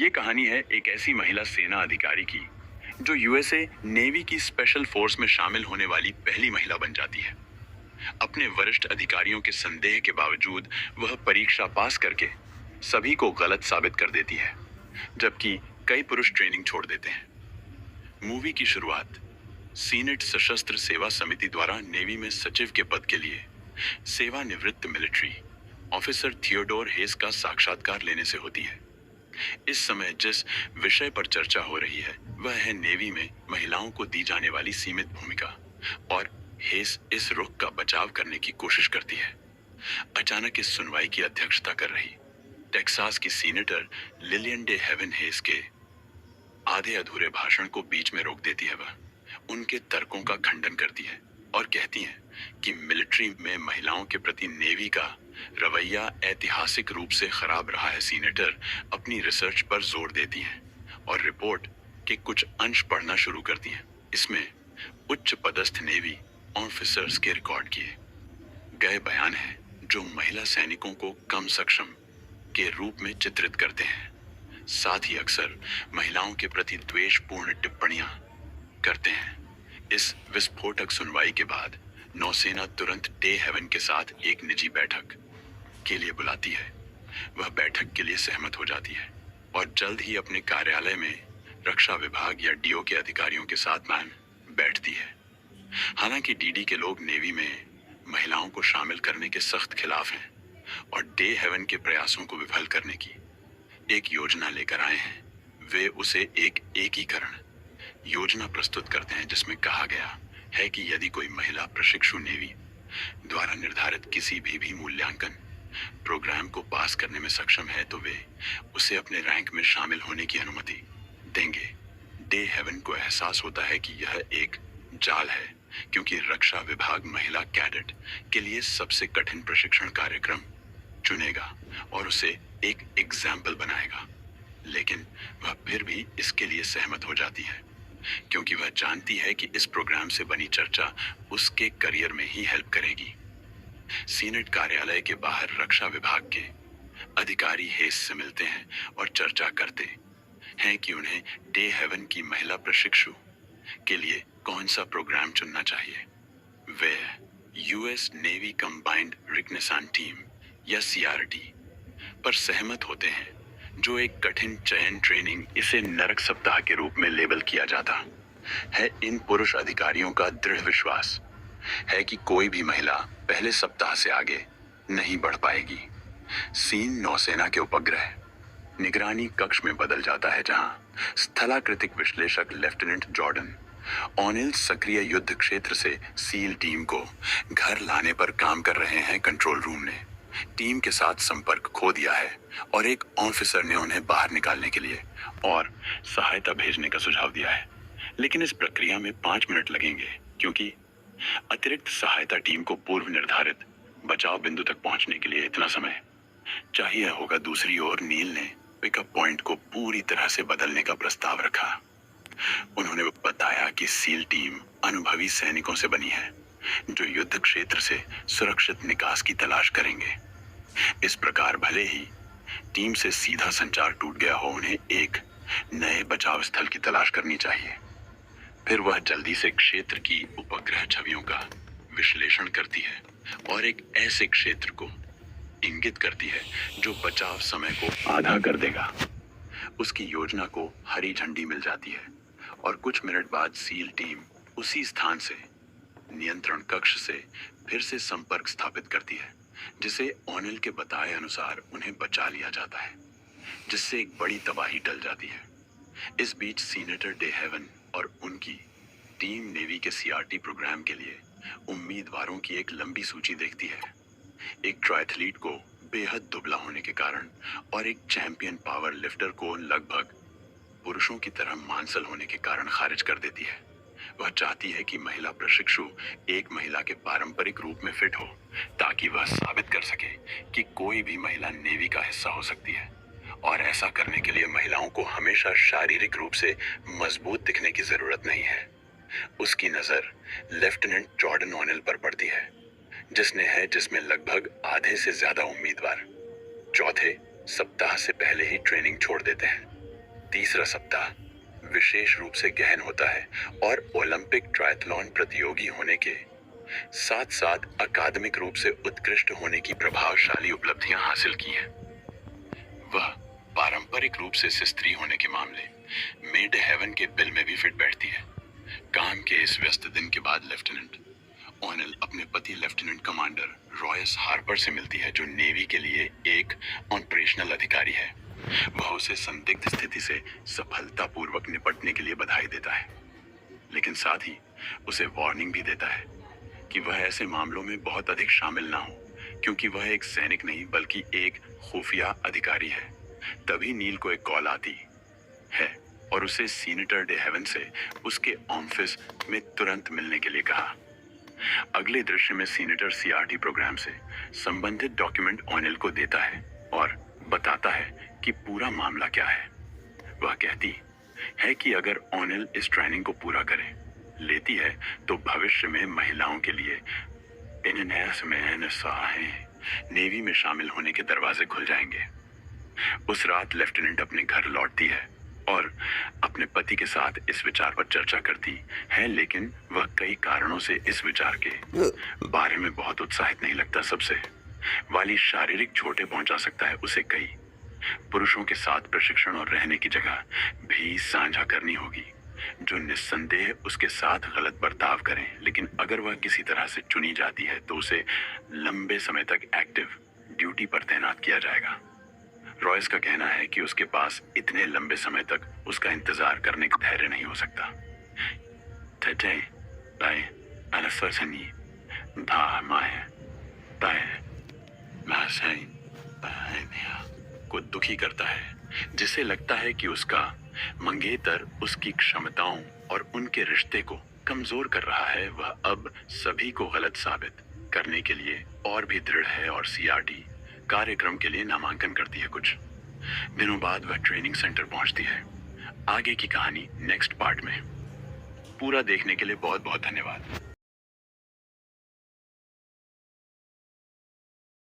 ये कहानी है एक ऐसी महिला सेना अधिकारी की जो यूएसए नेवी की स्पेशल फोर्स में शामिल होने वाली पहली महिला बन जाती है। अपने वरिष्ठ अधिकारियों के संदेह के बावजूद वह परीक्षा पास करके सभी को गलत साबित कर देती है, जबकि कई पुरुष ट्रेनिंग छोड़ देते हैं। मूवी की शुरुआत सीनेट सशस्त्र सेवा समिति द्वारा नेवी में सचिव के पद के लिए सेवानिवृत्त मिलिट्री ऑफिसर थियोडोर हेस का साक्षात्कार लेने से होती है। इस समय जिस विषय पर चर्चा हो रही है वह है नेवी में महिलाओं को दी जाने वाली सीमित भूमिका, और हेस इस रुख का बचाव करने की कोशिश करती है। अचानक इस सुनवाई की अध्यक्षता कर रही टेक्सास की सीनेटर लिलियन डे हेवन हेस के आधे अधूरे भाषण को बीच में रोक देती है। वह उनके तर्कों का खंडन करती है और कहती है कि मिलिट्री में महिलाओं के प्रति नेवी का रवैया ऐतिहासिक रूप से खराब रहा है। सीनेटर अपनी रिसर्च पर जोर देती हैं और रिपोर्ट के कुछ अंश पढ़ना शुरू करती हैं। इसमें उच्च पदस्थ नेवी ऑफिसर्स के रिकॉर्ड किए गए बयान हैं जो महिला सैनिकों को कम सक्षम के रूप में चित्रित करते हैं। साथ ही अक्सर महिलाओं के प्रति द्वेषपूर्ण टिप्पणियां करते हैं। इस विस्फोटक सुनवाई के बाद नौसेना तुरंत डे हेवन के साथ एक निजी बैठक के लिए बुलाती है। वह बैठक के लिए सहमत हो जाती है और जल्द ही अपने कार्यालय में रक्षा विभाग या डीओ के अधिकारियों के साथ बैठती है। हालांकि डीडी के लोग नेवी में महिलाओं को शामिल करने के सख्त खिलाफ हैं और डे हेवन के प्रयासों को विफल करने की एक योजना लेकर आए हैं। वे उसे एक एकीकरण योजना प्रस्तुत करते हैं जिसमें कहा गया है कि यदि कोई महिला प्रशिक्षु नेवी द्वारा निर्धारित किसी भी मूल्यांकन प्रोग्राम को पास करने में सक्षम है तो वे उसे अपने रैंक में शामिल होने की अनुमति देंगे। डे हेवन को एहसास होता है कि यह एक जाल है, क्योंकि रक्षा विभाग महिला कैडेट के लिए सबसे कठिन प्रशिक्षण कार्यक्रम चुनेगा और उसे एक एग्जाम्पल बनाएगा। लेकिन वह फिर भी इसके लिए सहमत हो जाती है, क्योंकि वह जानती है कि इस प्रोग्राम से बनी चर्चा उसके करियर में ही हेल्प करेगी। सीनेट कार्यालय के बाहर रक्षा विभाग के अधिकारी हेस से मिलते हैं और चर्चा करते हैं कि उन्हें डे हेवन की महिला प्रशिक्षु के लिए कौन सा प्रोग्राम चुनना चाहिए। वे यूएस नेवी कंबाइंड रिकनेसान टीम या सीआरटी पर सहमत होते हैं, जो एक कठिन चयन ट्रेनिंग, इसे नरक सप्ताह के रूप में लेबल किया जाता है। इन पुरुष अधिकारियों का दृढ़ विश्वास है कि कोई भी महिला पहले सप्ताह से आगे नहीं बढ़ पाएगी। सीन नौसेना के उपग्रह निगरानी कक्ष में बदल जाता है, जहां स्थलाकृतिक विश्लेषक लेफ्टिनेंट जॉर्डन ओनिल सक्रिय युद्ध क्षेत्र से सील टीम को घर लाने पर काम कर रहे हैं। कंट्रोल रूम ने टीम के साथ संपर्क खो दिया है और एक ऑफिसर ने उन्हें बाहर निकालने के लिए और सहायता भेजने का सुझाव दिया है। लेकिन इस प्रक्रिया में 5 मिनट लगेंगे, क्योंकि अतिरिक्त सहायता टीम को पूर्व निर्धारित बचाव बिंदु तक पहुंचने के लिए इतना समय चाहिए होगा। दूसरी ओर नील ने पिकअप पॉइंट को पूरी तरह से बदलने का प्रस्ताव रखा। उन्होंने बताया कि सील टीम अनुभवी सैनिकों से बनी है जो युद्ध क्षेत्र से सुरक्षित निकास की तलाश करेंगे। इस प्रकार भले ही टीम से सीधा संचार टूट गया हो, उन्हें एक नए बचाव स्थल की तलाश करनी चाहिए। फिर वह जल्दी से क्षेत्र की उपग्रह छवियों का विश्लेषण करती है और एक ऐसे क्षेत्र को इंगित करती है जो बचाव समय को आधा कर देगा। उसकी योजना को हरी झंडी मिल जाती है और कुछ मिनट बाद सील टीम उसी स्थान से नियंत्रण कक्ष से फिर से संपर्क स्थापित करती है, जिसे ओनिल के बताए अनुसार उन्हें बचा लिया जाता है, जिससे एक बड़ी तबाही टल जाती है। इस बीच सीनेटर डे हेवन और उनकी टीम नेवी के सीआरटी प्रोग्राम के लिए उम्मीदवारों की एक लंबी सूची देखती है। एक ट्रायथलीट को बेहद दुबला होने के कारण और एक चैंपियन पावर लिफ्टर को लगभग पुरुषों की तरह मांसल होने के कारण खारिज कर देती है। वह चाहती है कि महिला प्रशिक्षु एक महिला के पारंपरिक रूप में फिट हो, ताकि वह साबित कर सके कि कोई भी महिला नेवी का हिस्सा हो सकती है। और ऐसा करने के लिए महिलाओं को हमेशा शारीरिक रूप से मजबूत दिखने की जरूरत नहीं है। उसकी नजर लेफ्टिनेंट जॉर्डन ओनिल पर पड़ती है, जिसमें लगभग आधे से ज्यादा उम्मीदवार चौथे सप्ताह से पहले ही ट्रेनिंग छोड़ देते हैं। तीसरा सप्ताह विशेष रूप से गहन होता है और ओलंपिक ट्रायथलॉन प्रतियोगी होने के साथ साथ अकादमिक रूप से उत्कृष्ट होने की प्रभावशाली उपलब्धियां हासिल की हैं। वह पारंपरिक रूप से स्त्री होने के मामले मेड हेवन के बिल में भी फिट बैठती है। काम के इस व्यस्त दिन के बाद लेफ्टिनेंट ओनेल अपने पति लेफ्टिनेंट कमांडर रॉयस हार्पर से मिलती है, जो नेवी के लिए एक ऑपरेशनल अधिकारी है। वह उसे संदिग्ध स्थिति से सफलतापूर्वक निपटने के लिए बधाई देता है, लेकिन साथ ही उसे वार्निंग भी देता है कि वह ऐसे मामलों में बहुत अधिक शामिल ना हो, क्योंकि वह एक सैनिक नहीं बल्कि एक खुफिया अधिकारी है। तभी नील को एक कॉल आती है और उसे सीनेटर डे हेवन से उसके ऑफिस में तुरंत मिलने के लिए कहा। अगले दृश्य में सीनेटर सीआरटी प्रोग्राम से संबंधित डॉक्यूमेंट ओनेल को देता है और बताता है कि पूरा मामला क्या है। वह कहती है कि अगर ओनेल इस ट्रेनिंग को पूरा करे लेती है तो भविष्य में महिलाओं के लिए नेवी में शामिल होने के दरवाजे खुल जाएंगे। उस रात लेफ्टिनेंट अपने घर लौटती है और अपने पति के साथ इस विचार पर चर्चा करती है, लेकिन वह कई कारणों से इस विचार के बारे में बहुत उत्साहित नहीं लगता। सबसे वाली शारीरिक चोटें पहुंचा सकता है। उसे कई पुरुषों के साथ प्रशिक्षण और रहने की जगह भी साझा करनी होगी, जो निस्संदेह उसके साथ गलत बर्ताव करें। लेकिन अगर वह किसी तरह से चुनी जाती है तो उसे लंबे समय तक एक्टिव ड्यूटी पर तैनात किया जाएगा। रॉयस का कहना है कि उसके पास इतने लंबे समय तक उसका इंतजार करने का धैर्य नहीं हो सकता। को दुखी करता है, जिसे लगता है कि उसका मंगेतर उसकी क्षमताओं और उनके रिश्ते को कमजोर कर रहा है। वह अब सभी को गलत साबित करने के लिए और भी दृढ़ है और सीआरटी कार्यक्रम के लिए नामांकन करती है। कुछ दिनों बाद वह ट्रेनिंग सेंटर पहुंचती है। आगे की कहानी नेक्स्ट पार्ट में। पूरा देखने के लिए बहुत बहुत धन्यवाद।